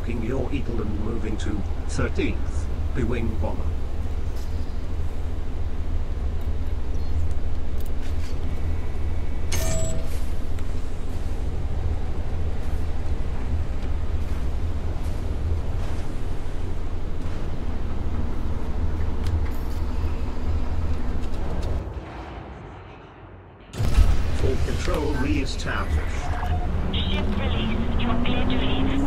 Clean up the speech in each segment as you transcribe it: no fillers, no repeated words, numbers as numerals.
docking your Eagle and moving to 13th, B-Wing Bomber. Full control re-established. Ship release. You're clear to leave.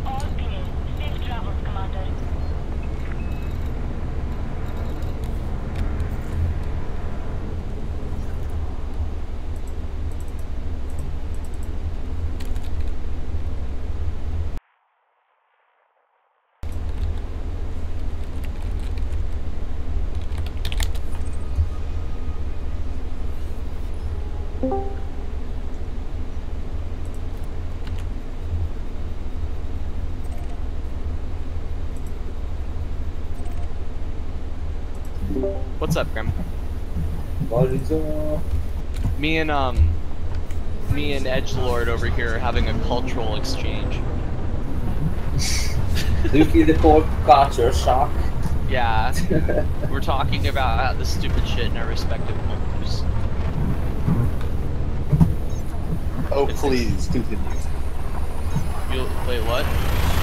All clear. Safe travels, Commander. What's up, Grim? What is Me and Edgelord over here are having a cultural exchange. Do you feel the cold culture shock? Yeah, we're talking about the stupid shit in our respective homes. Oh, please continue. Wait, what?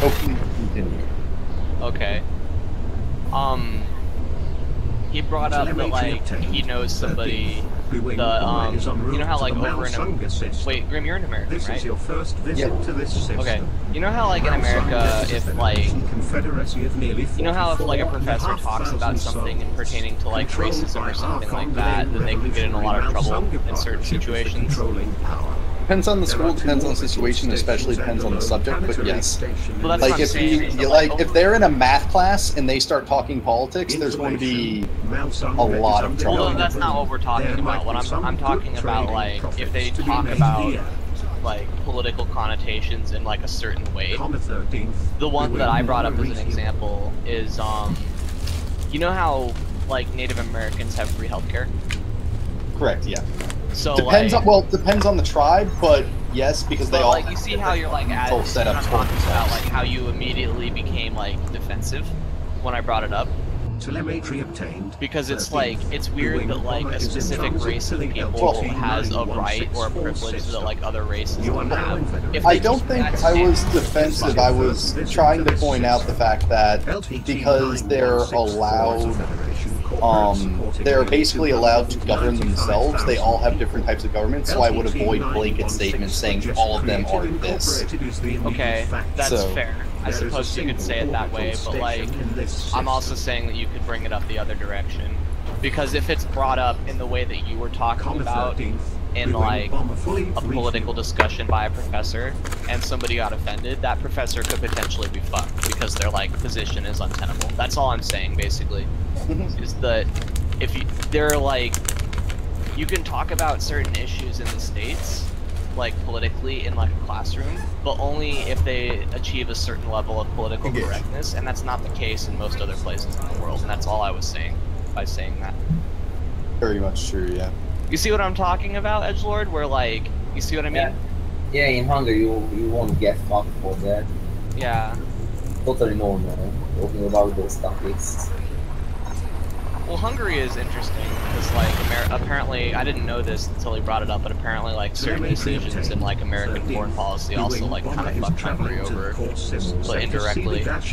Oh, please continue. Okay. He brought up that, like, he knows somebody, you know how, like, over in wait, Grim, you're in America, right? This is your first visit to this system. Okay. You know how, like, in America, if, like, you know how if, like, a professor talks about something and pertaining to, like, racism or something like that, then they can get in a lot of trouble in certain situations? Depends on the school, depends on the situation, especially depends on the subject, but yes. Well, that's Like, what I'm if saying. if they're in a math class and they start talking politics, there's going to be a lot of trouble. Well, that's not what we're talking about. What I'm talking about, like, if they talk about, like, political connotations in, like, a certain way. The one that I brought up as an example is, you know how, like, Native Americans have free healthcare? Correct, yeah. So, depends like, on, well, depends on the tribe, but yes, because they all like, you see how you're, like, full setups for about, themselves. like, how you immediately became, like, defensive when I brought it up? Telemetry obtained. Because it's like, it's weird that, like, a specific race of people has a right or a privilege that, like, other races don't have. If I they don't just think practice I it- was defensive. I was trying to point out the fact that because they're allowed, they're basically allowed to govern themselves, they all have different types of government, so I would avoid blanket statements saying all of them are this. Okay, that's So- fair. I suppose you could say it that way, but, like, I'm also saying that you could bring it up the other direction. Because if it's brought up in the way that you were talking about, in, like, a political discussion by a professor, and somebody got offended, that professor could potentially be fucked, because their, like, position is untenable. That's all I'm saying, basically. Is that, if you, they're, like, you can talk about certain issues in the States, like, politically in, like, a classroom, but only if they achieve a certain level of political correctness, and that's not the case in most other places in the world, and that's all I was saying by saying that. Very much true, yeah. You see what I'm talking about, Edgelord? Where, like, you see what I mean? Yeah, in Hungary you won't get fucked for that. Yeah. Totally normal, talking about those topics. Well, Hungary is interesting, because, like, apparently, I didn't know this until he brought it up, but apparently, like, certain decisions in, like, American foreign policy also, like, kind of fucked Hungary over, but indirectly. Yeah, that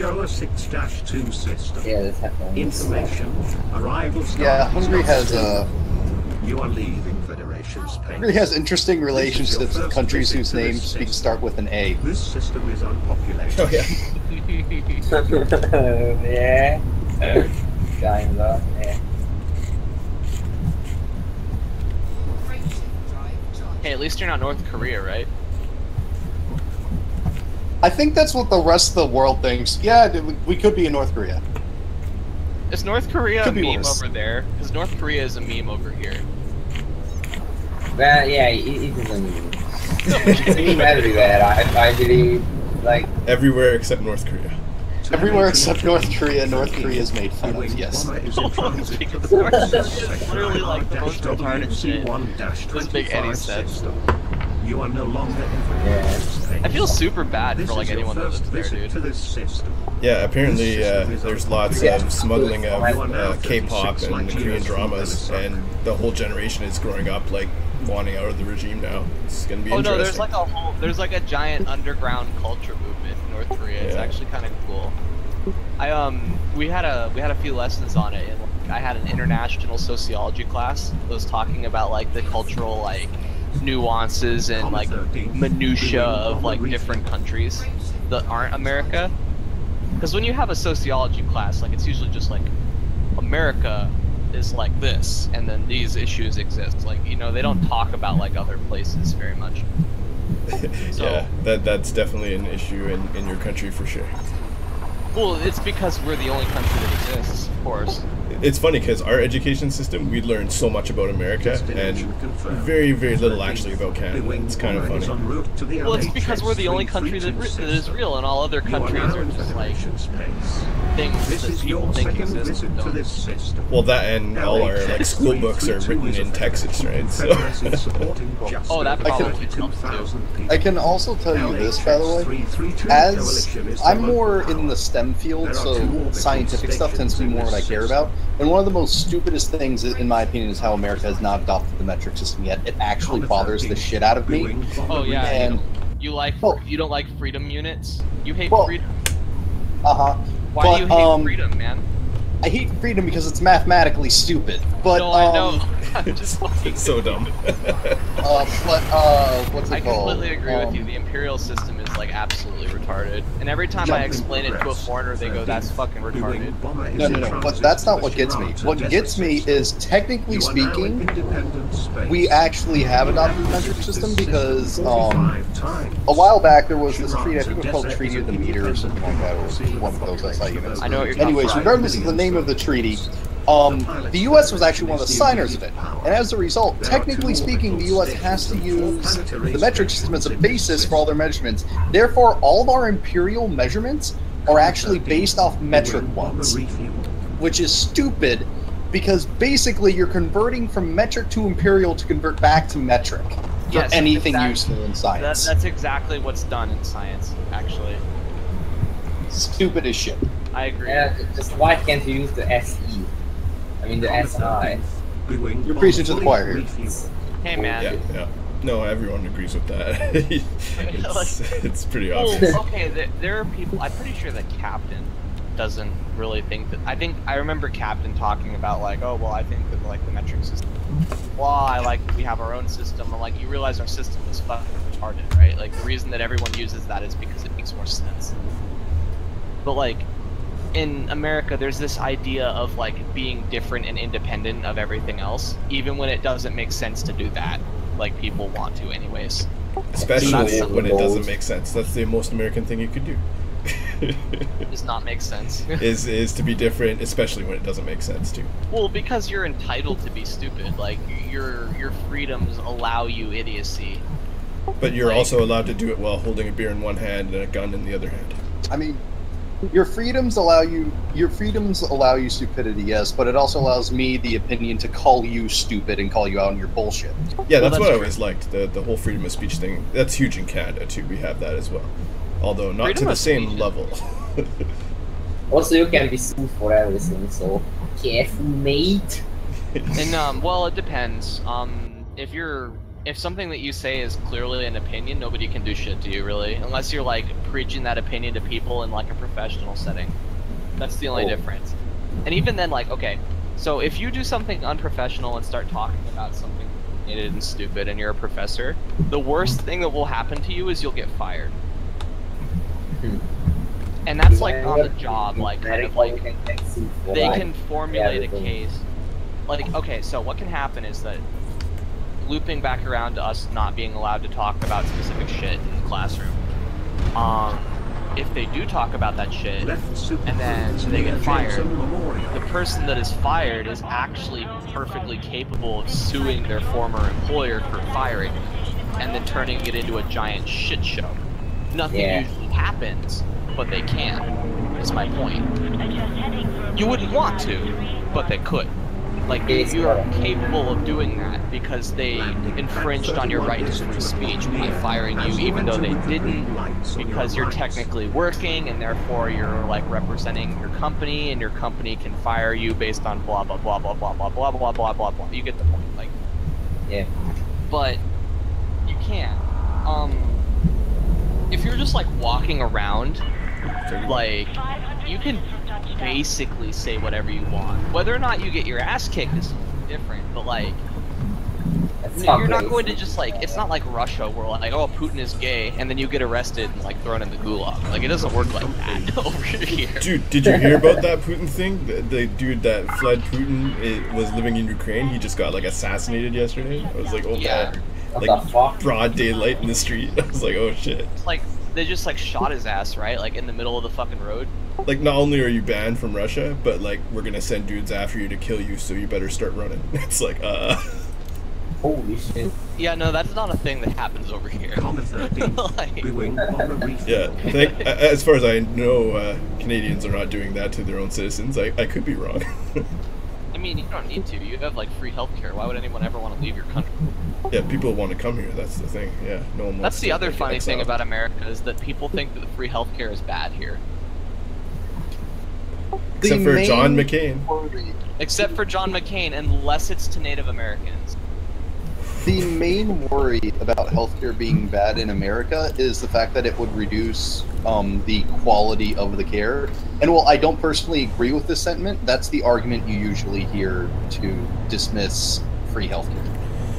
happens. Information. Arrivals. Yeah, Hungary has You are leaving Federation space. Hungary has interesting relationships with countries whose names start with an A. This system is unpopulated. Oh yeah. Yeah. Kinda, yeah. Hey, at least you're not North Korea, right? I think that's what the rest of the world thinks. Yeah, we could be in North Korea. Is North Korea Could a be meme worse. over there? Because North Korea is a meme over here. Well, yeah, it is a meme. It's a meme everywhere, I believe. Like, Everywhere except North Korea. Everywhere except North Korea. North Korea is made fun of. Yes. Because North Korea is literally like the most retarded shit. Doesn't make any sense. You are no longer I feel super bad for like anyone that lives there, dude. Yeah, apparently there's lots of smuggling of K-pop and Korean dramas, and the whole generation is growing up like wanting out of the regime now. It's gonna be interesting. No, there's like a giant underground culture movement in North Korea. It's actually kind of cool. We had a few lessons on it. And I had an international sociology class that was talking about like the cultural like nuances and like minutia of like different countries that aren't America. Because when you have a sociology class, like it's usually just like America is like this, and then these issues exist. Like, you know, they don't talk about like other places very much. So, yeah, that's definitely an issue in your country for sure. Well, it's because we're the only country that exists, of course. It's funny because our education system, we learn so much about America and very, very little actually about Canada. It's kind of funny. Well, it's because we're the only country that is real, and all other countries are just like things that people think exist and don't. Well, that and all our like school books are written in Texas, right? So. Oh, that probably helps too. I can also tell you this, by the way. As I'm more in the STEM field, so scientific stuff tends to be more what I care about. And one of the most stupidest things, in my opinion, is how America has not adopted the metric system yet. It actually bothers the shit out of me. Oh yeah, and you don't like freedom units? You hate freedom? Why do you hate freedom, man? I hate freedom because it's mathematically stupid. But no, I know. I'm just like, it's so dumb. What's it I called? completely agree with you. The imperial system is like absolutely retarded. And every time I explain it to a foreigner, they go, "That's fucking retarded." No. But that's not what gets me. What gets me is, technically speaking, we actually have adopted the metric system because a while back there was this treaty. I think it was called Treaty of the Meter or something like that, or one of those SI units. I know what you're talking Anyways, about. regardless of the name of the treaty, the U.S. was actually one of the signers of it, and as a result, technically speaking, the U.S. has to use the metric system as a basis for all their measurements. Therefore, all of our imperial measurements are actually based off metric ones, which is stupid, because basically you're converting from metric to imperial to convert back to metric for anything useful in science. That's exactly what's done in science, actually. Stupid as shit. I agree. Yeah, just why can't you use the SE? I mean the SI. You're preaching to the choir here. Hey man. Yeah. No, everyone agrees with that. it's pretty obvious. Well, okay, there are people. I'm pretty sure that Captain doesn't really think that. I remember Captain talking about like, oh well, I think that like the metric system. Well, we have our own system, and like you realize our system is fucking retarded, right? Like the reason that everyone uses that is because it makes more sense. But like in America, there's this idea of like being different and independent of everything else, even when it doesn't make sense to do that. Like people want to, anyways. Especially when it doesn't make sense. That's the most American thing you could do. Does not make sense. is to be different, especially when it doesn't make sense too. Well, because you're entitled to be stupid. Like your freedoms allow you idiocy. But you're also allowed to do it while holding a beer in one hand and a gun in the other hand. I mean, your freedoms allow you stupidity, yes, but it also allows me the opinion to call you stupid and call you out on your bullshit. Yeah, that's what I always liked, the whole freedom of speech thing. That's huge in Canada too. We have that as well, although not freedom to the same level. Also, you can be sued for everything, so careful, mate. And well, it depends. If something that you say is clearly an opinion, nobody can do shit to you, really. Unless you're, like, preaching that opinion to people in, like, a professional setting. That's the only difference. And even then, like, okay, so if you do something unprofessional and start talking about something and stupid and you're a professor, the worst thing that will happen to you is you'll get fired. And that's, like, on the job, like, kind of, like, they can formulate a case. Like, okay, so what can happen is that looping back around to us not being allowed to talk about specific shit in the classroom. If they do talk about that shit, and then they get fired, the person that is fired is actually perfectly capable of suing their former employer for firing, and then turning it into a giant shit show. Nothing usually happens, but they can. is my point. You wouldn't want to, but they could. Like, you are capable of doing that because they infringed on your right to free speech by firing you, even though they didn't, because you're technically working, and therefore you're, like, representing your company, and your company can fire you based on blah, blah, blah, blah, blah, blah, blah, blah, blah, blah, blah. You get the point, like. Yeah. But you can't. If you're just, like, walking around, like, you can basically say whatever you want. Whether or not you get your ass kicked is different, but like, you're not going to just like, it's not like Russia where like, oh, Putin is gay, and then you get arrested and like thrown in the gulag. Like, it doesn't work like that over here. Dude, did you hear about that Putin thing? The dude that fled Putin was living in Ukraine. He just got like assassinated yesterday. I was like, oh man, like broad daylight in the street. I was like, oh shit. Like, they just like shot his ass, right? Like in the middle of the fucking road. Like, not only are you banned from Russia, but like, we're gonna send dudes after you to kill you, so you better start running. It's like, Holy shit. Yeah, no, that's not a thing that happens over here. Like, yeah, as far as I know, Canadians are not doing that to their own citizens. I could be wrong. I mean, you don't need to. You have like free healthcare. Why would anyone ever want to leave your country? Yeah, people want to come here. That's the thing. Yeah, no one wants That's the to, other like, funny thing exile. about America is that people think that the free healthcare is bad here. Except for John McCain. Except for John McCain, unless it's to Native Americans. The main worry about healthcare being bad in America is the fact that it would reduce the quality of the care. And while I don't personally agree with this sentiment, that's the argument you usually hear to dismiss free healthcare.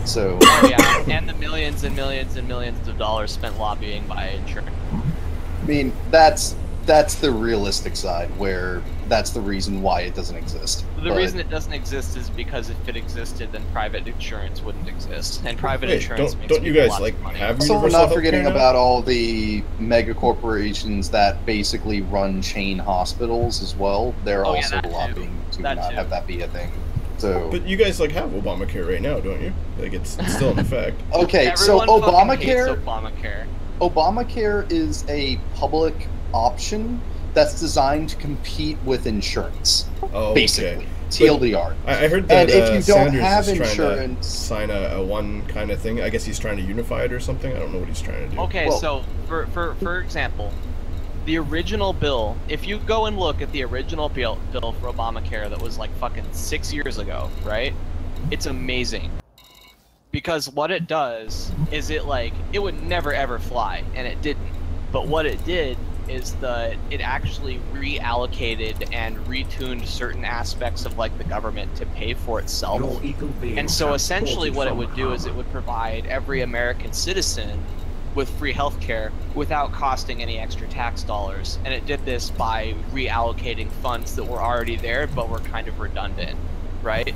So, Oh yeah, and the millions and millions and millions of dollars spent lobbying by insurance. I mean, that's the realistic side, where that's the reason why it doesn't exist. The reason it doesn't exist is because if it existed, then private insurance wouldn't exist, and private insurance makes don't you people guys lots like of money. have So we're universal not healthcare forgetting now? about all the mega corporations that basically run chain hospitals as well. They're Oh, yeah, also that too. lobbying to That not too. have that be a thing. So But you guys like have Obamacare right now, don't you? Like, it's still in effect. okay, Everyone so fucking hates Obamacare Obamacare. is a public option that's designed to compete with insurance. Oh, Basically, okay. TLDR. I heard that And if you don't Sanders have is trying insurance- to sign a one kind of thing. I guess he's trying to unify it or something. I don't know what he's trying to do. Okay, Well- so for example, the original bill, if you go and look at the original bill for Obamacare that was like fucking 6 years ago, right? It's amazing. Because what it does is it would never ever fly, and it didn't. But what it did is that it actually reallocated and retuned certain aspects of like the government to pay for itself. And so essentially what it would do is it would provide every American citizen with free healthcare without costing any extra tax dollars. And it did this by reallocating funds that were already there but were kind of redundant, right?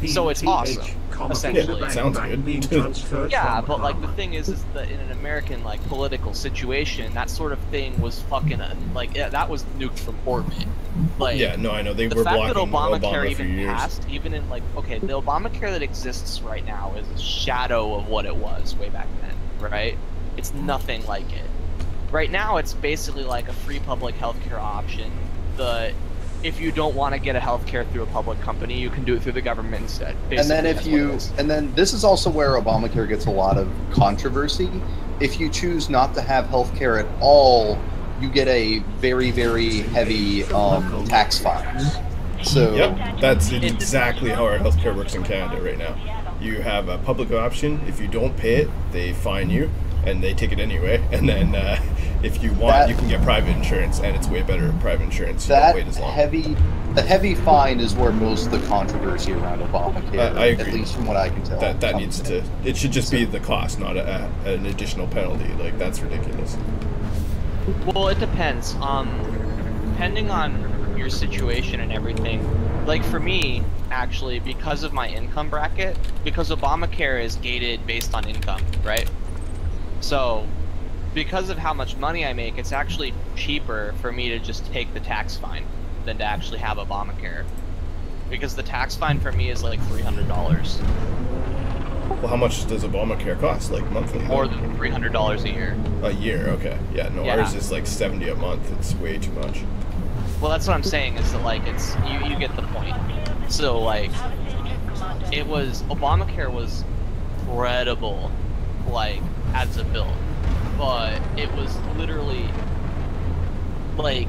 So it's awesome, essentially. Yeah, sounds good. Yeah, but like the thing is that in an American like political situation, that sort of thing was fucking that was nuked from orbit. Like, Yeah, no, I know. They the were fact that blocking Obamacare Obama for even years. passed, even in like, okay, the Obamacare that exists right now is a shadow of what it was way back then, right? It's nothing like it. Right now, it's basically like a free public healthcare option. If you don't want to get a healthcare through a public company, you can do it through the government instead. And then Basically, and then this is also where Obamacare gets a lot of controversy. If you choose not to have healthcare at all, you get a very, very heavy tax fine. So Yep, that's exactly how our healthcare works in Canada right now. You have a public option. If you don't pay it, they fine you, and they take it anyway. And then if you want, you can get private insurance, and it's way better private insurance. You don't that wait as long. heavy fine is where most of the controversy around Obamacare, I agree. at least from what I can tell. That comes needs from. to. It should just be the cost, not an additional penalty. Like, that's ridiculous. well, it depends. Depending on your situation and everything. Like for me, actually, because of my income bracket, because Obamacare is gated based on income, right? So, because of how much money I make, it's actually cheaper for me to just take the tax fine than to actually have Obamacare. Because the tax fine for me is like $300. Well, how much does Obamacare cost? Like monthly? More than $300 a year. A year, okay. Yeah, no, Yeah. ours is like $70 a month. It's way too much. Well, that's what I'm saying, is that, like, it's, you get the point. So, like, it was, Obamacare was incredible, like, as a bill. But it was literally, like,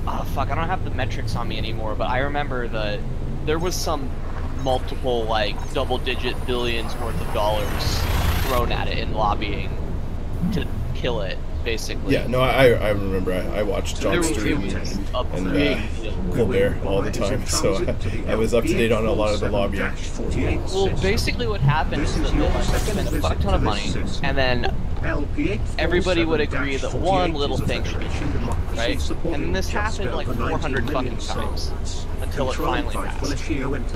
oh, fuck, I don't have the metrics on me anymore, but I remember that there was some multiple, like, double-digit billions worth of dollars thrown at it in lobbying to kill it, basically. Yeah, no, I remember. I watched Jon Stewart and Colbert all the time, so I was up to date on a lot of the lobbying. Well, basically what happened is that they spent a fuck ton of money, and then everybody would agree that one little thing should be changed, right? And then this happened like 400 fucking times until it finally passed.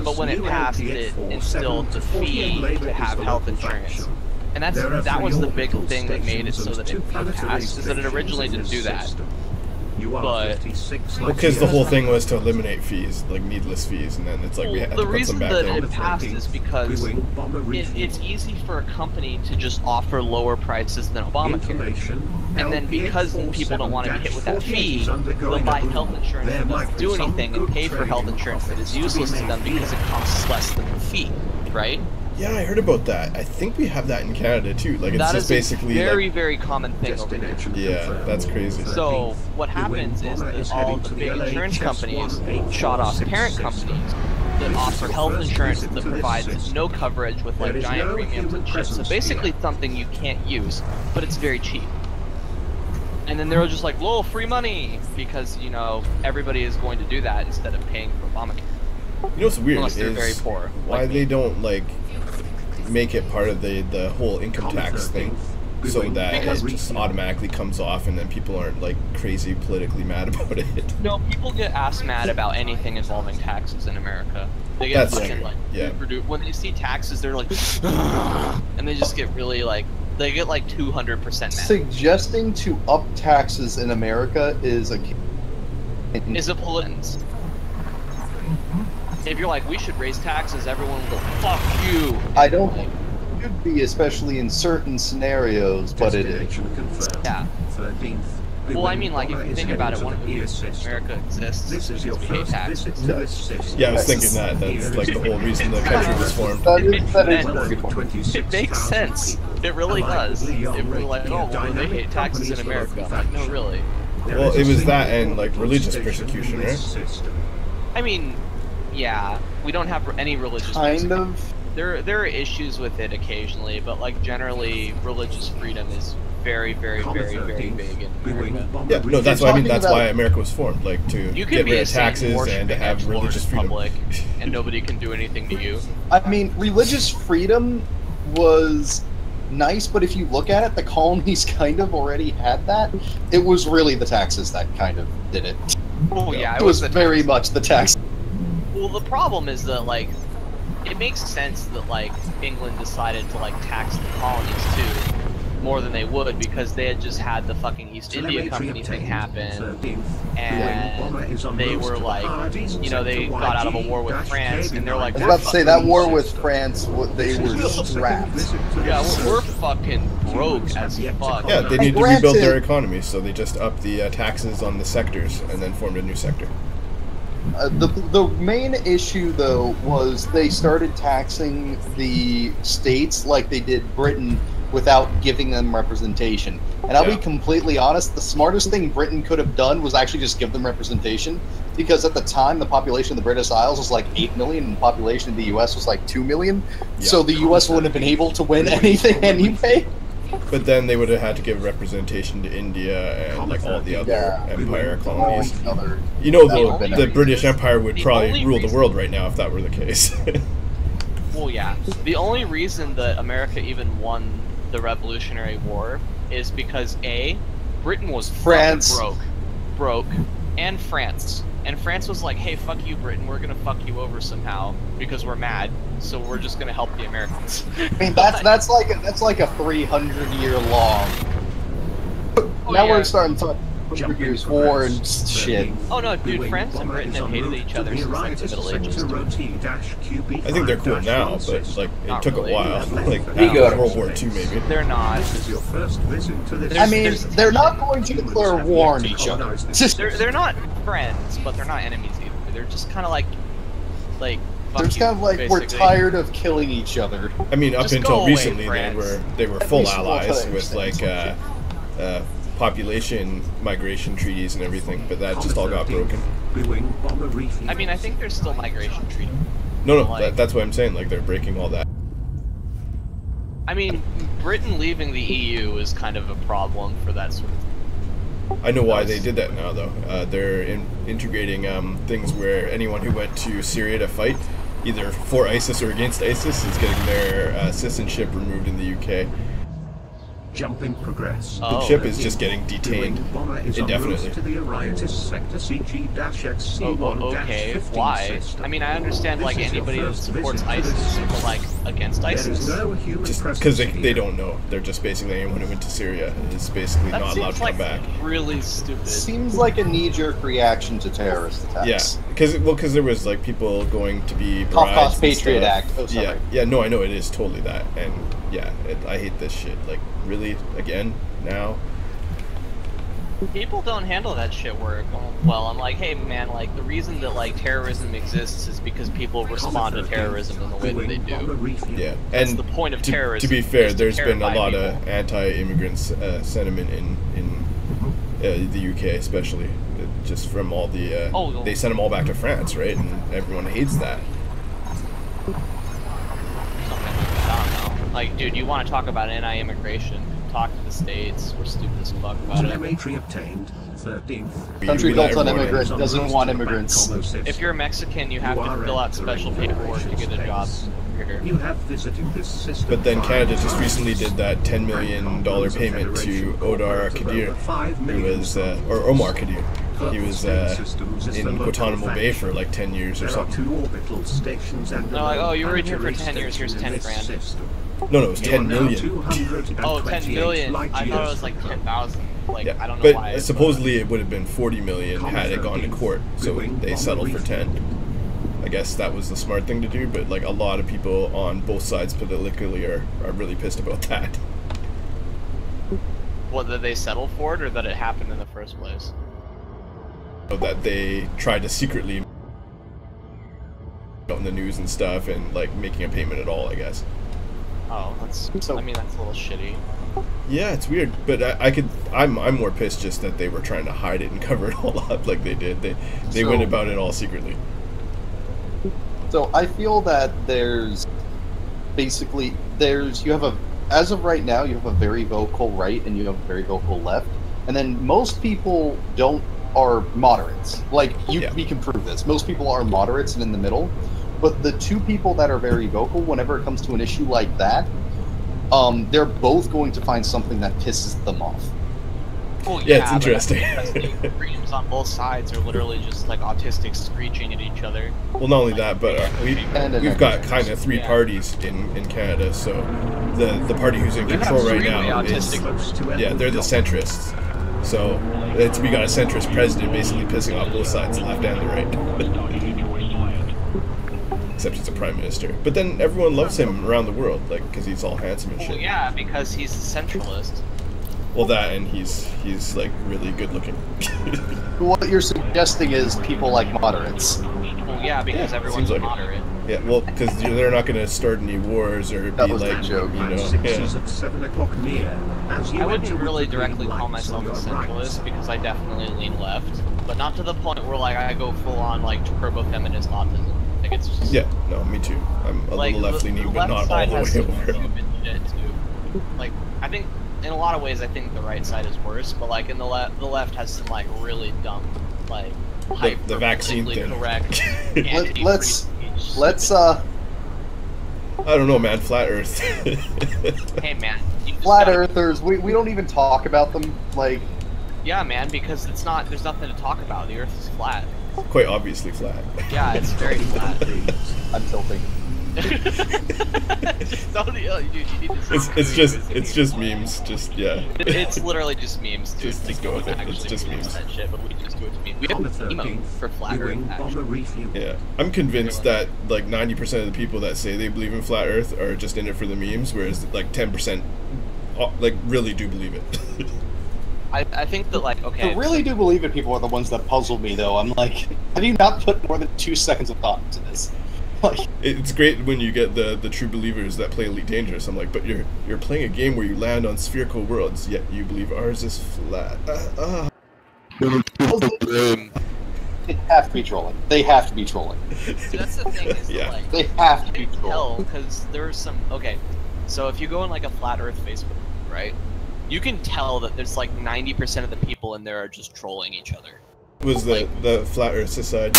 But when it passed, it instilled the fee to have health insurance. And that was the big thing that made it so that it passed, is that it originally didn't do that. But because the whole thing was to eliminate fees, like needless fees, and then it's like we had to put some back the reason there. that it passed is because it's easy for a company to just offer lower prices than Obamacare. And then because people don't want to be hit with that fee, they'll buy health insurance that doesn't do anything and pay for health insurance that is useless to them because it costs less than the fee, right? Yeah, I heard about that. I think we have that in Canada too. Like, it's just basically a very, like, very common thing over here. yeah, that's crazy. So what happens is that all the big insurance companies shot off parent companies that offer health insurance that provides no coverage with like giant premiums and shit. So basically something you can't use, but it's very cheap. And then they're just like, whoa, free money! Because, you know, everybody is going to do that instead of paying for Obamacare. You know what's weird Unless they're is very poor, why like they don't like make it part of the whole income tax thing, so that it just automatically comes off, and then people aren't like crazy politically mad about it. No, people get ass mad about anything involving taxes in America. They get That's fucking true. like Yeah. when they see taxes, they're like, and they just get really like, they get like 200% mad. Suggesting to up taxes in America is a Is a politics. If you're like, we should raise taxes, everyone will go, fuck you. I don't think it should be, especially in certain scenarios, but it is. Yeah. Well, I mean, like, if you think about it, one of the reasons America exists is because we hate taxes. Yeah, I was thinking that. That's like the whole reason the country was formed. That is a very good point. It makes sense. It really does. If we're like, oh, well, they hate taxes in America. I'm like, no, really. Well, it was that and like religious persecution, right? I mean, yeah, we don't have any religious Kind of. There are issues with it occasionally, but like generally, religious freedom is very, very, very, very big in America. Yeah, no, that's why I mean. That's why America was formed, like to You get can be rid a of taxes and to have religious freedom. public, and nobody can do anything to you. I mean, religious freedom was nice, but if you look at it, the colonies kind of already had that. It was really the taxes that kind of did it. Oh yeah, It was very much the tax. Well, the problem is that like, it makes sense that like England decided to like tax the colonies too, more than they would, because they had just had the fucking East India Company thing happen, and they were like, you know, they got out of a war with France, and they're like, I was about to say, that war with France, they were strapped. yeah, we're fucking broke as fuck. Yeah, they need to Granted- rebuild their economy, so they just upped the taxes on the sectors and then formed a new sector. The main issue, though, was they started taxing the states like they did Britain without giving them representation. And I'll be completely honest, the smartest thing Britain could have done was actually just give them representation, because at the time the population of the British Isles was like 8 million and the population of the US was like 2 million. Yeah. So the US wouldn't have been able to win anything anyway. But then they would have had to give representation to India and like all the other empire colonies. You know, the British Empire would probably rule the world right now if that were the case. Well, yeah. The only reason that America even won the Revolutionary War is because A, Britain was France broke, and France. And France was like, hey, fuck you, Britain, we're gonna fuck you over somehow because we're mad, so we're just gonna help the Americans. I mean, that's like a 300-year long. Oh, Now yeah. we're starting to talk 100 Years' War and shit. Oh no, dude, France and Britain have hated each other since like the Middle Ages. I think they're cool now, but like it took a while. Like go. after World War II, maybe. They're not. I mean, they're not going to declare war on each other. They're not friends, but they're not enemies either. They're just kind of like they're just kind of like, basically. we're tired of killing each other. I mean, up Just until go away, recently, France. they were full least we'll allies try to with like understand. population migration treaties and everything, but that just all got broken. I mean, I think there's still migration treaty. No, Like- that's what I'm saying. Like they're breaking all that. I mean, Britain leaving the EU is kind of a problem for that sort of thing. I know why they did that now, though. They're integrating things where anyone who went to Syria to fight, either for ISIS or against ISIS, is getting their citizenship removed in the UK. Jumping progress. The Oh. ship is just getting detained indefinitely. Okay, why? I mean, I understand, like, anybody who supports ISIS, but, like, against ISIS? Just because they don't know. They're just basically anyone who went to Syria is basically That not allowed seems, to like, come back. really stupid. Seems like a knee-jerk reaction to terrorist attacks. Yeah, because there was like people going to be Cough, brides cough, and Patriot stuff. Act. Oh, sorry. Yeah, no, I know it is totally that, and yeah, I hate this shit. Like, really, again, now. People don't handle that shit well. I'm like, hey man, like the reason that like terrorism exists is because people respond to terrorism in the way that they do. Yeah, That's and the point of to terrorism. be fair, is to there's been a terrify lot people. of anti-immigrant sentiment in the UK, especially just from all the. They sent them all back to France, right? And everyone hates that. I don't know. Like, dude, you want to talk about anti-immigration? Talk to the states. We're stupid as fuck about it. Telemetry obtained. 13th. Country built on everyone in. immigrant doesn't want immigrants. If you're a Mexican, you have to fill out special paperwork to get a job here. You have visited this system. But then Canada just recently did that $10 million payment to Odar Kadir, who was, or Omar Kadir. He was in Guantanamo Bay for like 10 years or something. They're like, oh, you were in here for 10 years, here's 10 grand. No, it was 10 million. Oh, 10 million. I thought it was like 10,000. Like, Yeah, I don't know but why. supposedly it would have been 40 million had it gone to court, so they settled for 10. I guess that was the smart thing to do, but like a lot of people on both sides politically are really pissed about that. What, that they settled for it, or that it happened in the first place? So that they tried to secretly on the news and stuff and like making a payment at all, I guess. Oh, that's. I mean, that's a little shitty. Yeah, it's weird, but I'm more pissed just that they were trying to hide it and cover it all up like they did. They went about it all secretly. So I feel that there's basically you have as of right now you have a very vocal right and you have a very vocal left, and then most people are moderates. Like we can prove this. Most people are moderates and in the middle, but the two people that are very vocal, whenever it comes to an issue like that, they're both going to find something that pisses them off. Well, Yeah, it's but interesting. the extremes on both sides are literally just like autistics screeching at each other. Well, not only that, but we've got kind of three Yeah. parties in Canada. So the party who's in We have control right three now is autistic. they're the centrists. So we got a centrist president basically pissing off both sides, the left and the right. Except he's a prime minister. But then everyone loves him around the world, like because he's all handsome and Well, shit. yeah, because he's a centralist. Well, that and he's like really good looking. What you're suggesting is people like moderates. Well, yeah, because Yeah, everyone's seems like it. moderate. Yeah, well, because they're not going to start any wars or That be was the like, joke. you know, At 7 o'clock near. I wouldn't really directly call myself a centralist because I definitely lean left, but not to the point where like I go full on like turbo feminist autism. Like it's just Yeah, no, me too. I'm a like little left leaning, the but left not all side the has way some over. stupid shit too. Like I think in a lot of ways I think the right side is worse, but like in the left has some like really dumb like The vaccine thing. correct. Let's I don't know, man. Flat Earth. Hey man, you just flat gotta- earthers. We don't even talk about them. Like Yeah, man, because it's not. There's nothing to talk about. The Earth is flat. Quite obviously flat. Yeah, it's very flat. I'm tilting. Just don't, dude, you need to It's just memes. Just yeah. It's literally just memes, dude. Just go with it. It's just memes. That shit, but we just do it to memes. We On the have emo 13th, for flat Earth. viewing bomber Actually. refuel. Yeah, I'm convinced that like 90% of the people that say they believe in flat Earth are just in it for the memes, whereas like 10% like really do believe it. I think that like okay. I really do believe it. People are the ones that puzzle me, though. I'm like, have you not put more than 2 seconds of thought into this? Like, It's great when you get the true believers that play Elite Dangerous. I'm like, but you're playing a game where you land on spherical worlds, yet you believe ours is flat. they have to be trolling. They have to be trolling. See, that's the thing is Yeah. that, like They have to be you can tell trolling. because there's some okay. So if you go on like a flat Earth Facebook, right? You can tell that there's like 90% of the people in there are just trolling each other. Was the Flat Earth Society?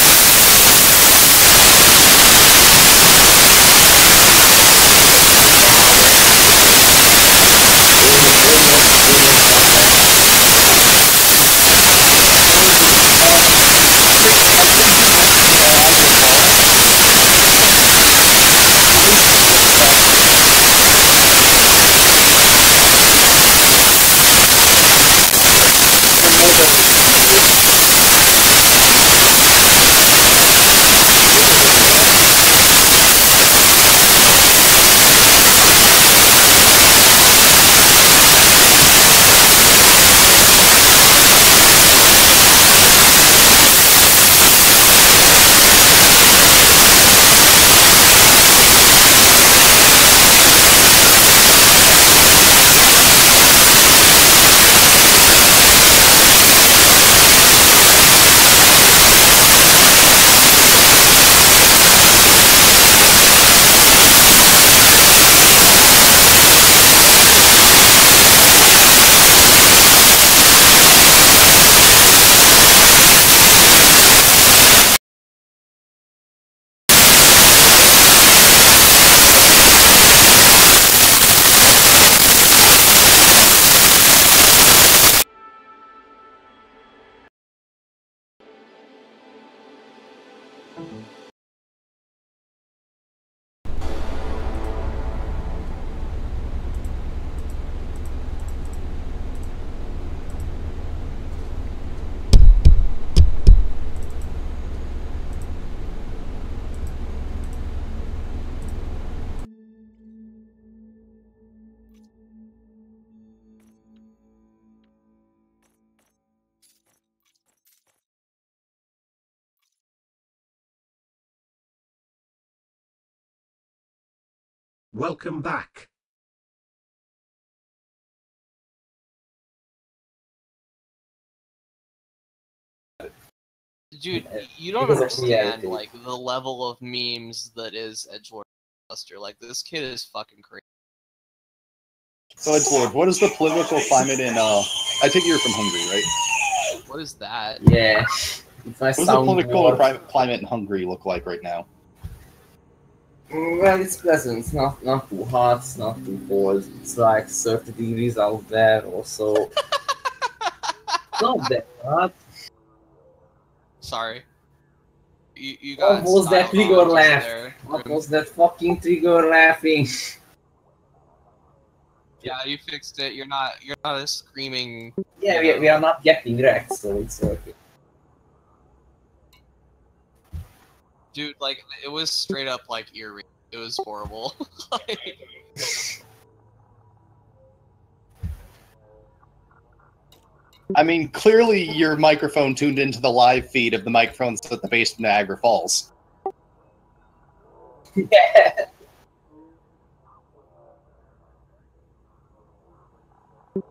Welcome back. Dude, you don't Because of understand reality. like the level of memes that is Edgelord Buster. Like this kid is fucking crazy. So, Edward, what is the political climate in, I take it you're from Hungary, right? What is that? Yeah. If I What does the sound political more... climate in Hungary look like right now? Well, it's pleasant. It's not too hot, it's not too cold. It's like 30 degrees out there also. Not that hot. Sorry. You What got was that styled trigger on just laugh? there. What was that fucking trigger laughing? Yeah, you fixed it. You're not a screaming. Yeah, we are not getting wrecked, so it's okay. Dude, like it was straight up like ear rape. It was horrible. Like, I mean, clearly your microphone tuned into the live feed of the microphones at the base of Niagara Falls. Yeah.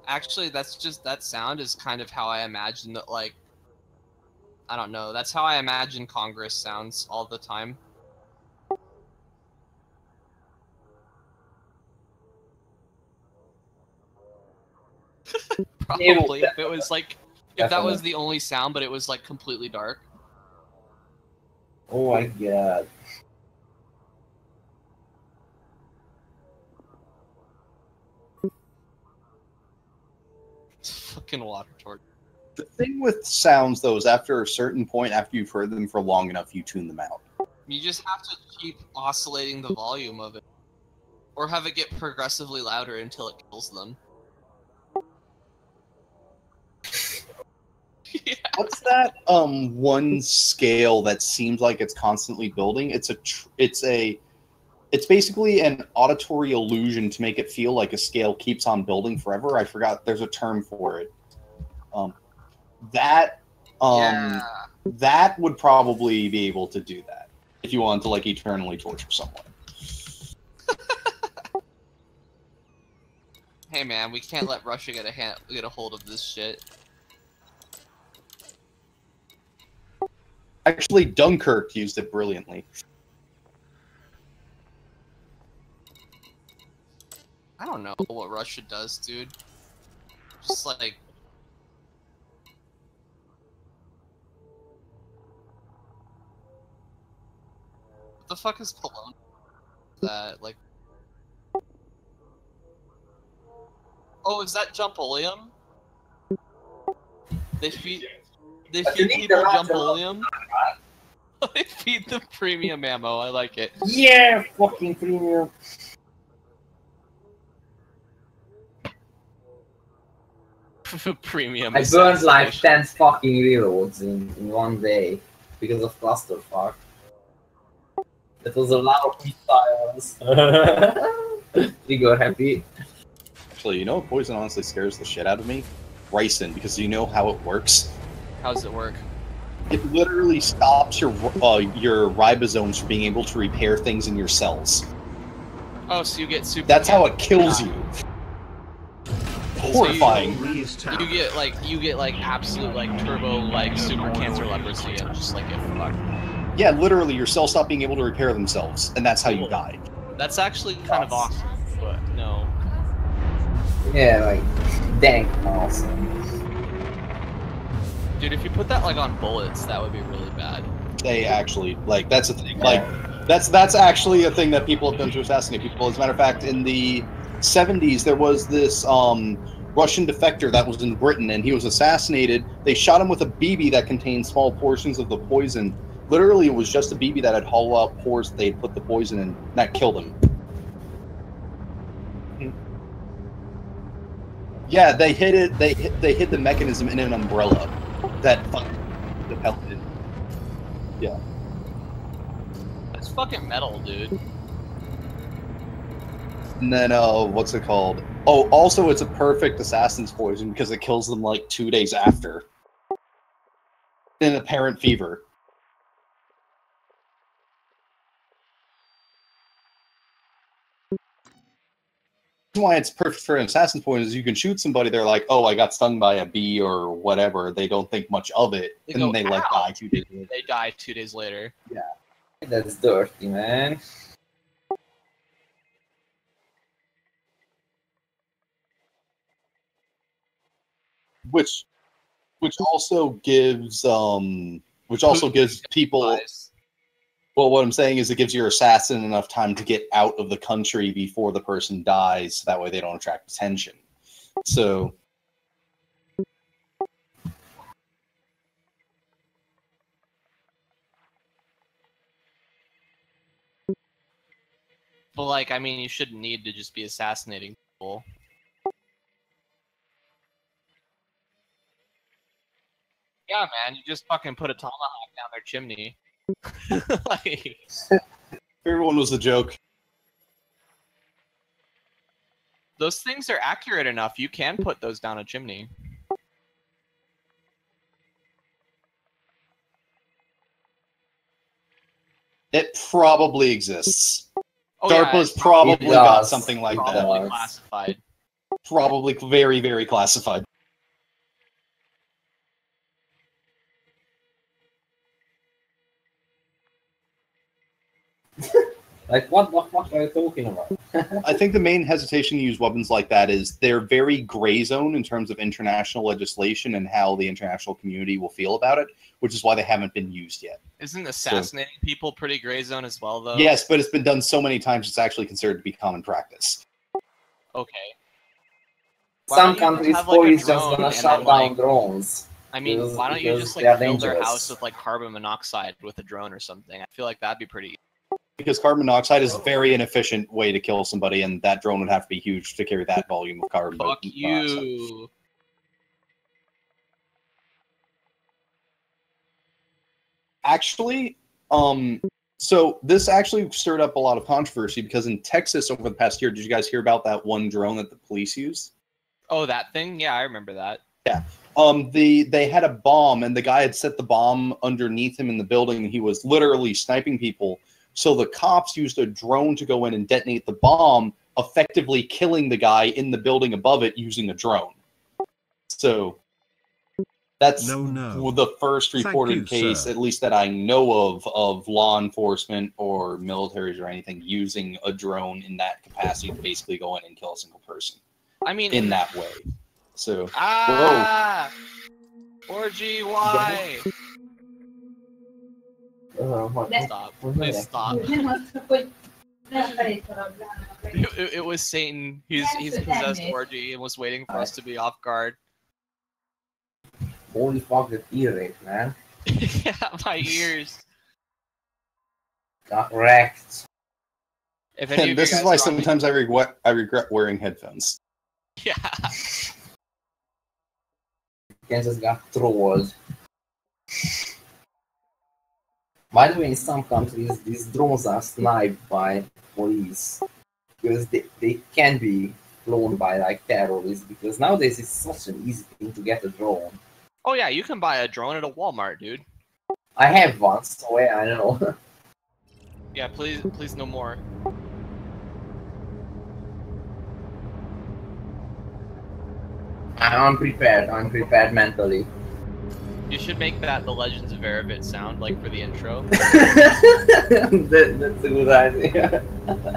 actually, that's just that sound is kind of how I imagine that. Like, I don't know. That's how I imagine Congress sounds all the time. Probably if it was like if that was the only sound, but it was like completely dark. Oh my god. It's fucking water torture. The thing with sounds, though, is after a certain point, after you've heard them for long enough, you tune them out. You just have to keep oscillating the volume of it. Or have it get progressively louder until it kills them. Yeah. What's that one scale that seems like it's constantly building? It's basically an auditory illusion to make it feel like a scale keeps on building forever. I forgot there's a term for it. That would probably be able to do that if you wanted to like eternally torture someone. Hey man, we can't let Russia get a hold of this shit. Actually, Dunkirk used it brilliantly. I don't know what Russia does, dude. Just like... What the fuck is Polonium? That, like... Oh, is that Jumpolium? They feed people Jumpolium? They feed them premium ammo, I like it. Yeah, fucking premium. Premium. I burned like 10 fucking reloads in one day because of clusterfuck. That was a lot of missiles. You got happy. Actually, you know what poison honestly scares the shit out of me? Ricin, because you know how it works? How does it work? It literally stops your ribosomes from being able to repair things in your cells. Oh, so you get super... That's how it kills you. Horrifying. You get like absolute like turbo like super cancer leprosy and just like get fucked. Yeah, literally your cells stop being able to repair themselves, and that's how you die. That's actually kind of awesome, but no. Yeah, like dank awesome. Dude, if you put that like on bullets, that would be really bad. They actually like that's a thing. Like that's actually a thing that people have done to assassinate people. As a matter of fact, in the 70s, there was this Russian defector that was in Britain, and he was assassinated. They shot him with a BB that contained small portions of the poison. Literally, it was just a BB that had hollow out pores that they'd put the poison in. And that killed him. Yeah, they hid it. They hid the mechanism in an umbrella that propelled it. Yeah. That's fucking metal, dude. And then, what's it called? Oh, also, it's a perfect assassin's poison because it kills them like 2 days after. In apparent fever. Why it's perfect for an assassin's poison is you can shoot somebody, they're like, oh, I got stung by a bee or whatever. They don't think much of it, and then they like die 2 days later. They die 2 days later. Yeah. That's dirty, man. Which also gives people. Well, what I'm saying is it gives your assassin enough time to get out of the country before the person dies, so that way they don't attract attention. So. But like, I mean, you shouldn't need to just be assassinating people. Yeah, man, you just fucking put a tomahawk down their chimney. Like... Everyone was a joke. Those things are accurate enough. You can put those down a chimney. It probably exists. Oh, DARPA's yeah, probably got something like probably that. Classified. Probably very, very classified. Like, what the fuck are you talking about? I think the main hesitation to use weapons like that is they're very gray zone in terms of international legislation and how the international community will feel about it, which is why they haven't been used yet. Isn't assassinating people pretty gray zone as well, though? Yes, but it's been done so many times it's actually considered to be common practice. Okay. Some countries' police just gonna shut down drones. I mean, Because- why don't you because just they are like fill their dangerous. house with like carbon monoxide with a drone or something? I feel like that'd be pretty. Because carbon monoxide is a very inefficient way to kill somebody, and that drone would have to be huge to carry that volume of carbon Fuck monoxide. you. Actually, so this actually stirred up a lot of controversy because in Texas over the past year, did you guys hear about that one drone that the police used? Oh, that thing? Yeah, I remember that. Yeah. They had a bomb, and the guy had set the bomb underneath him in the building, and he was literally sniping people. So the cops used a drone to go in and detonate the bomb, effectively killing the guy in the building above it using a drone. So that's the first reported case, at least that I know of law enforcement or militaries or anything using a drone in that capacity to basically go in and kill a single person. I mean, in that way. So, Orgy, why? Stop. Please stop. It was Satan. He's possessed Orgy and was waiting for us to be off guard. Holy fuck, that ear rape, man. Yeah, my ears. Got wrecked. If any and of this you is guys why are on sometimes I regret wearing headphones. Yeah. Kansas got trolled. By the way, in some countries, these drones are sniped by police because they can be flown by like terrorists. Because nowadays it's such an easy thing to get a drone. Oh yeah, you can buy a drone at a Walmart, dude. I have one, so yeah, I know. Yeah, please no more. I'm prepared. I'm prepared mentally. You should make that the Legends of Erebit sound, like for the intro. That's a good idea.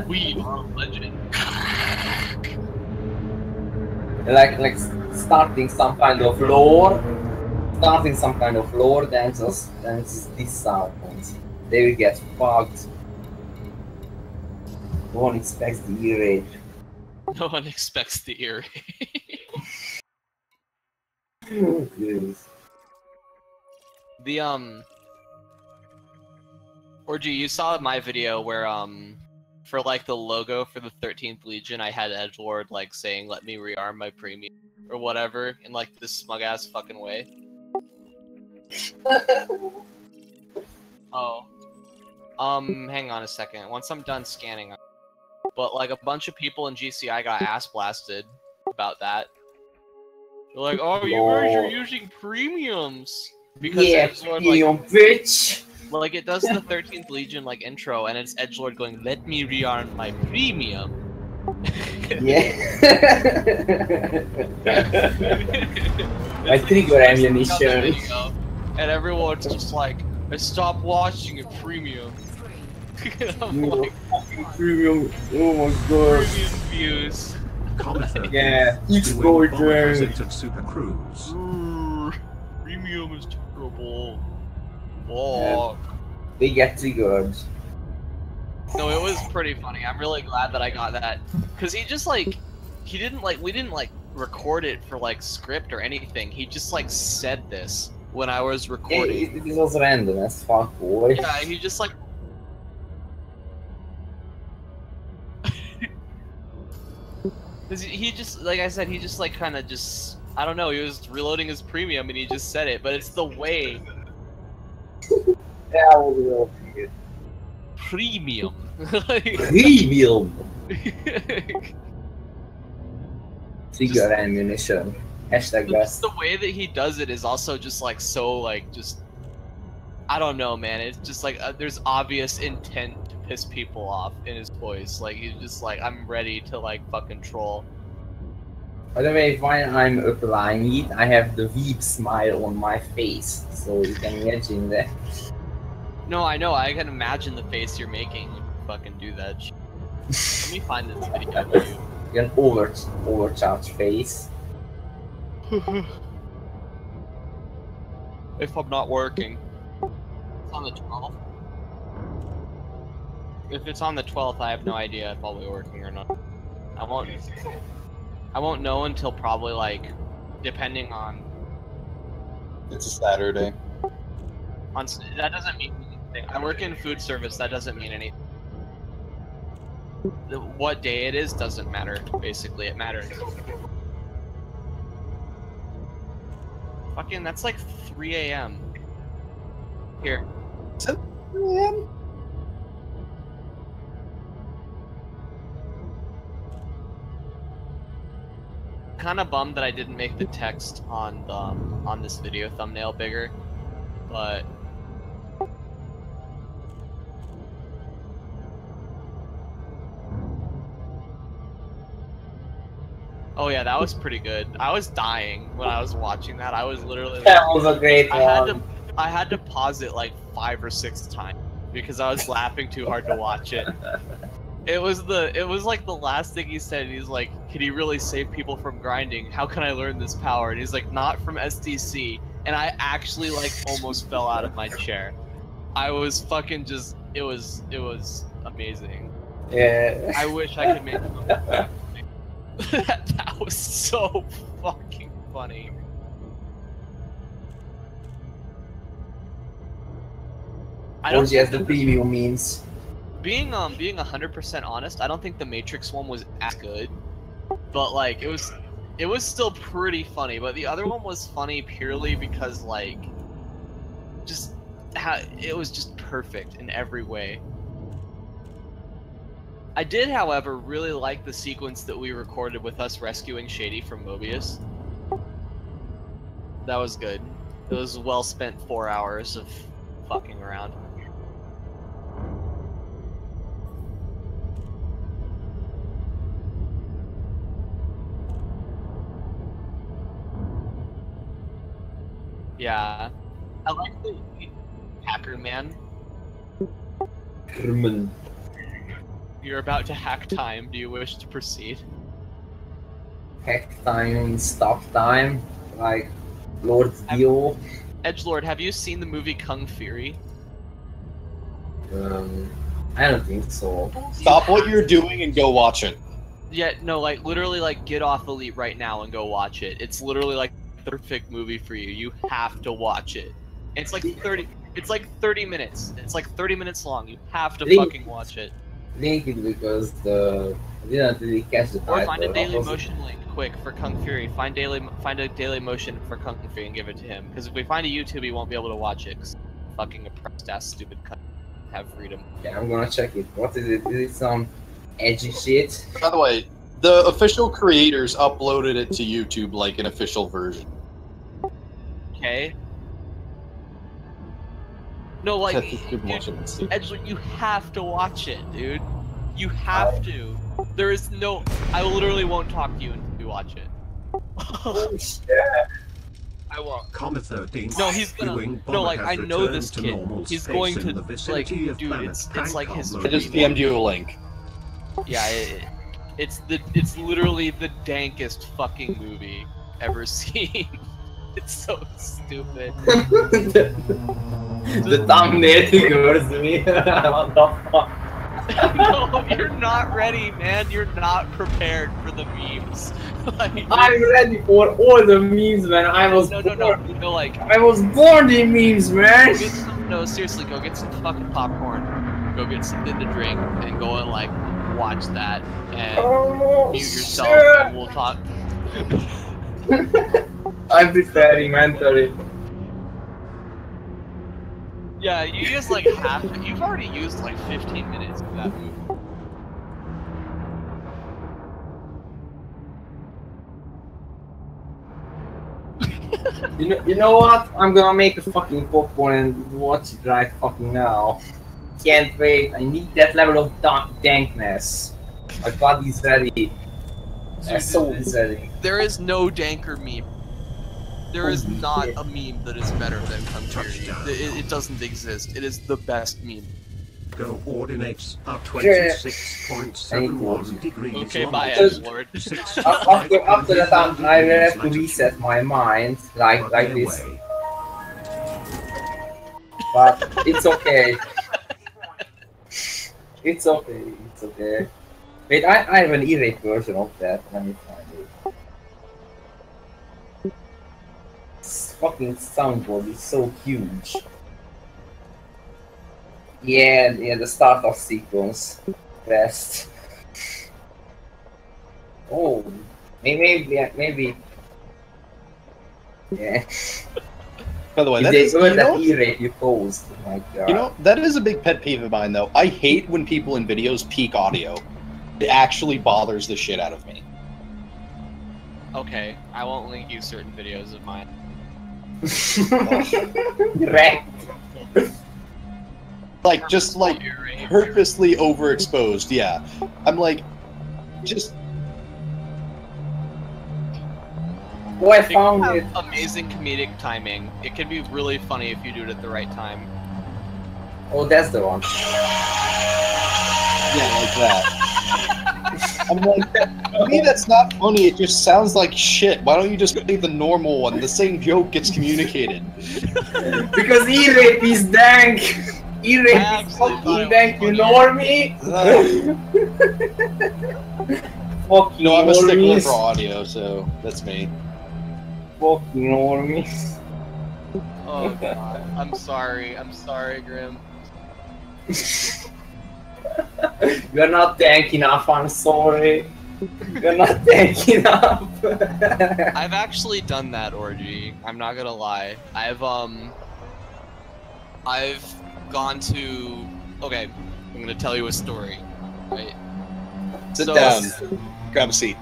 We are legend. Like starting some kind of lore. Starting some kind of lore, then just this sounds. They will get fucked. No one expects the ear rape. No one expects the ear. Yes. The Orgy, you saw my video where for like the logo for the 13th Legion, I had Edgelord like saying "Let me rearm my premium" or whatever in like this smug ass fucking way. Oh. Hang on a second. Once I'm done scanning, but like a bunch of people in GCI got ass blasted about that. They're like, "Oh, you guys are using premiums." Because yeah, Edgelord, premium, bitch. like it does the 13th Legion like intro, and it's Edgelord going, "Let me rearm my premium." Yeah. My trigger ammunition. And everyone's just like, "I stopped watching it premium." I'm like, Fucking premium. Oh my god. premium views. Yeah, it's gorgeous. Super Cruise. Premium is terrible. Fuck. They get triggered. No, it was pretty funny. I'm really glad that I got that. Cause he just like, we didn't like record it for like script or anything. He just like said this when I was recording. It was random as fuck, boy. Yeah, he just like. He just, like I said, he just like kind of just, I don't know, he was reloading his premium and he just said it, but it's the way. Yeah, I was real good. Premium. Premium. Trigger ammunition. Hashtag Just best. the way that he does it is also just like so like just, I don't know, man. It's just like there's obvious intent to piss people off in his voice. Like he's just like, I'm ready to like fucking troll. By the way, while I'm applying it, I have the weep smile on my face, so you can imagine that. No, I know. I can imagine the face you're making when you fucking do that shit. Let me find this video of you. You can overcharge face. If I'm not working. It's on the 12th. If it's on the 12th, I have no idea if I'll be working or not. I won't know until probably like, depending on It's a Saturday. That doesn't mean anything. I work in food service. That doesn't mean anything. What day it is doesn't matter. Basically, it matters. Fucking, that's like 3 a.m. Here. Is it 3 a.m.? Kind of bummed that I didn't make the text on this video thumbnail bigger, but oh yeah, that was pretty good. I was dying when I was watching that. I was literally That was a great one. I had to pause it like 5 or 6 times because I was laughing too hard to watch it. It was like the last thing he said. He's like, "Can he really save people from grinding? How can I learn this power?" And he's like, "Not from SDC." And I actually like almost fell out of my chair. I was fucking just. It was amazing. Yeah. I wish I could make it. That was so fucking funny. I don't Or has the premium means. being 100% honest, I don't think the Matrix one was as good, but like it was still pretty funny. But the other one was funny purely because like just how it was just perfect in every way. I did, however, really like the sequence that we recorded with us rescuing Shady from Mobius. That was good. It was well spent 4 hours of fucking around. Yeah. I like the hacker man. Herman. You're about to hack time. Do you wish to proceed? Hack time, stop time, like Lord's Deal. Edgelord, have you seen the movie Kung Fury? I don't think so. Stop what you're doing and go watch it. Yeah, no, like literally, like get off Elite right now and go watch it. It's literally like the perfect movie for you. You have to watch it. It's like 30. It's like 30 minutes. It's like 30 minutes long. You have to fucking watch it. Link it because I didn't really catch the title. Or find a Daily Motion link quick for Kung Fury. Find a Daily Motion for Kung Fury and give it to him. Because if we find a YouTube, he won't be able to watch it. Cause fucking oppressed ass stupid cunt have freedom. Yeah, I'm gonna check it. What is it? Is it some edgy shit? By the way, the official creators uploaded it to YouTube like an official version. Okay. No, like, Good watching this. Edgelord, you have to watch it, dude. You have to. There is no. I literally won't talk to you until you watch it. Oh shit! I won't. Comet 13. No, he's gonna. Doing No, like bomber I has know this returned to kid. normal He's space going in to the like, vicinity of dude. planet It's like his. Cadmium. I just DM'd you a link. Yeah, it's literally the dankest fucking movie ever seen. It's so stupid. The thumbnail figures me. What the fuck? No, you're not ready, man. You're not prepared for the memes. Like, I'm ready for all the memes, man. I was no, like I was born in memes, man. no, seriously, go get some fucking popcorn. Go get something to drink and go and like watch that and mute yourself and we'll talk. I'm preparing mentally. Yeah, you just like have to. You've already used like 15 minutes of that movie. You know what? I'm gonna make a fucking popcorn and watch it right fucking now. Can't wait. I need that level of dankness. My body's ready. My soul is ready. There is no danker meme. There is not a meme that is better than Kung Fury. It doesn't exist. It is the best meme. Coordinates are 26.71 degrees. Okay, long. bye, Edgelord. After that, I will have to reset my mind like this. But it's okay. It's okay. It's okay. Wait, I have an erased version of that. Let me find it. fucking soundboard is so huge. Yeah, the start of sequence. Best. Oh, maybe. Yeah. By the way, If that they is, heard you that know, E-rate you posed, oh my god. you know, that is a big pet peeve of mine, though. I hate when people in videos peak audio. It actually bothers the shit out of me. Okay, I won't link you certain videos of mine. Wrecked. Like, just like purposely overexposed, yeah. I'm like, just. Oh, I It can found it. have amazing comedic timing. It can be really funny if you do it at the right time. Oh, that's the one. Yeah, like that. I'm like, to me that's not funny, it just sounds like shit. Why don't you just play the normal one? The same joke gets communicated. Because E-rate is dank. E-rate is fucking dank, you know me? Fucking No, I'm a stickler normies. for audio, so that's me. Fucking normies. Oh god. I'm sorry, Grim. You're not dank enough, I'm sorry. You're not dank enough. I've actually done that, Orgy. I'm not gonna lie. I've gone to... Okay, I'm gonna tell you a story. Right? Sit So- down. Grab a seat.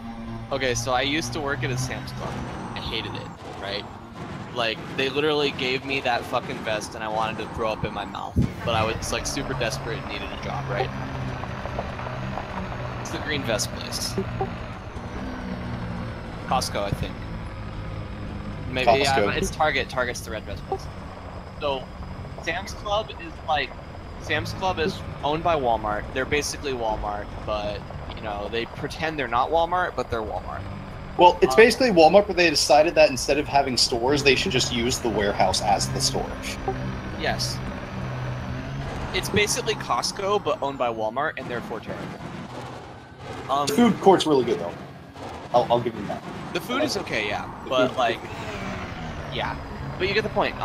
Okay, so I used to work at a Sam's Club. I hated it, right? Like, they literally gave me that fucking vest and I wanted to throw up in my mouth. But I was, like, super desperate and needed a job, right? It's the green vest place. Costco, I think. Maybe, yeah, Costco. it's Target. Target's the red vest place. So, Sam's Club is, like... Sam's Club is owned by Walmart. They're basically Walmart, but, you know, they pretend they're not Walmart, but they're Walmart. Well, it's basically Walmart, but they decided that instead of having stores, they should just use the warehouse as the store. Yes. It's basically Costco, but owned by Walmart, and therefore terrible. The food court's really good, though. I'll give you that. The food is okay, yeah, but like, yeah. But you get the point.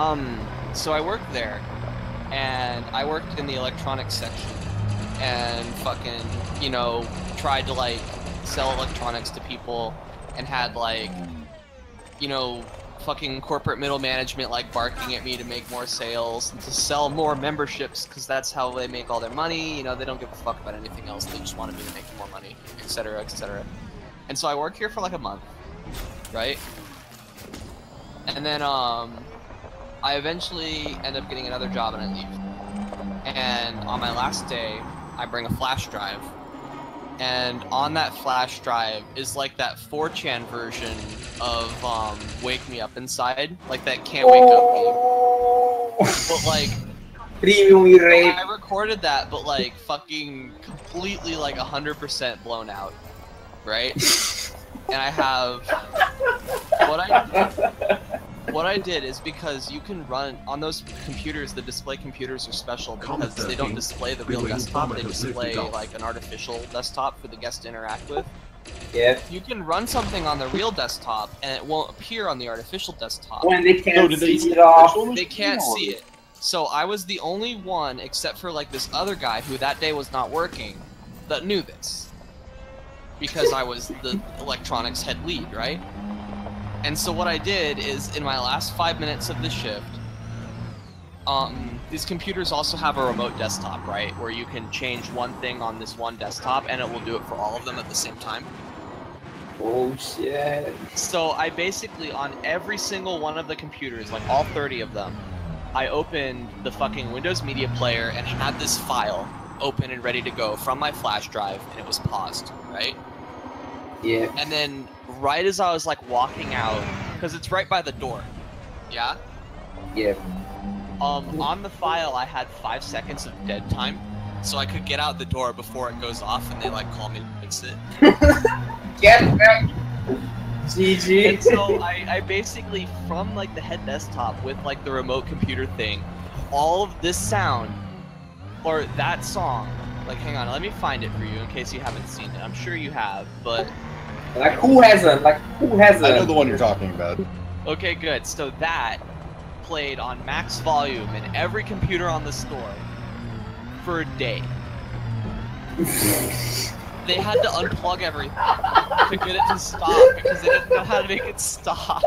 So I worked there, and I worked in the electronics section, and fucking, you know, tried to like sell electronics to people, and had like, you know, fucking corporate middle management like barking at me to make more sales and to sell more memberships because that's how they make all their money. You know, they don't give a fuck about anything else. They just wanted me to make more money, etc., etc. And so I worked here for like a month, right? And then I eventually end up getting another job and I leave. And on my last day, I bring a flash drive. And on that flash drive is like that 4chan version of Wake Me Up Inside, like that Can't Wake Up game. But like, Premium E-rate. I recorded that, but like fucking completely like 100% blown out, right? And I have what I did is because you can run on those computers. The display computers are special because they don't display the real desktop. They display like an artificial desktop for the guest to interact with. Yeah. You can run something on the real desktop and it won't appear on the artificial desktop. When they can't did they see use it off. special They can't machine, or- see it. So I was the only one, except for like this other guy who that day was not working, that knew this. Because I was the electronics head lead, right? And so what I did is, in my last 5 minutes of the shift, these computers also have a remote desktop, right? Where you can change one thing on this one desktop and it will do it for all of them at the same time. Oh shit. So I basically, on every single one of the computers, like all 30 of them, I opened the fucking Windows Media Player and had this file open and ready to go from my flash drive, and it was paused, right? Yeah. And then right as I was like walking out, because it's right by the door, yeah? Yeah. On the file I had 5 seconds of dead time, so I could get out the door before it goes off and they like call me to fix it. Get back. GG. And so I basically, from like the head desktop with like the remote computer thing, all of this sound, or that song, like hang on, let me find it for you in case you haven't seen it. I'm sure you have, but Like who hasn't? Like who hasn't? I know the one you're talking about. Okay, good. So that played on max volume in every computer on the store for a day. They had to unplug everything to get it to stop because they didn't know how to make it stop.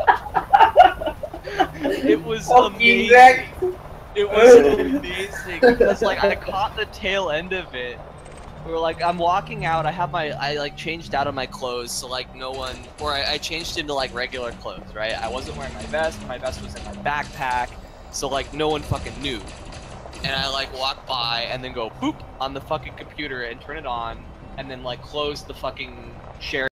It was amazing. It was amazing because like I caught the tail end of it. Where like I'm walking out, I like changed out of my clothes so like no one, or I changed into like regular clothes, right? I wasn't wearing my vest was in my backpack, so like no one fucking knew. And I like walk by and then go boop on the fucking computer and turn it on, and then like close the fucking share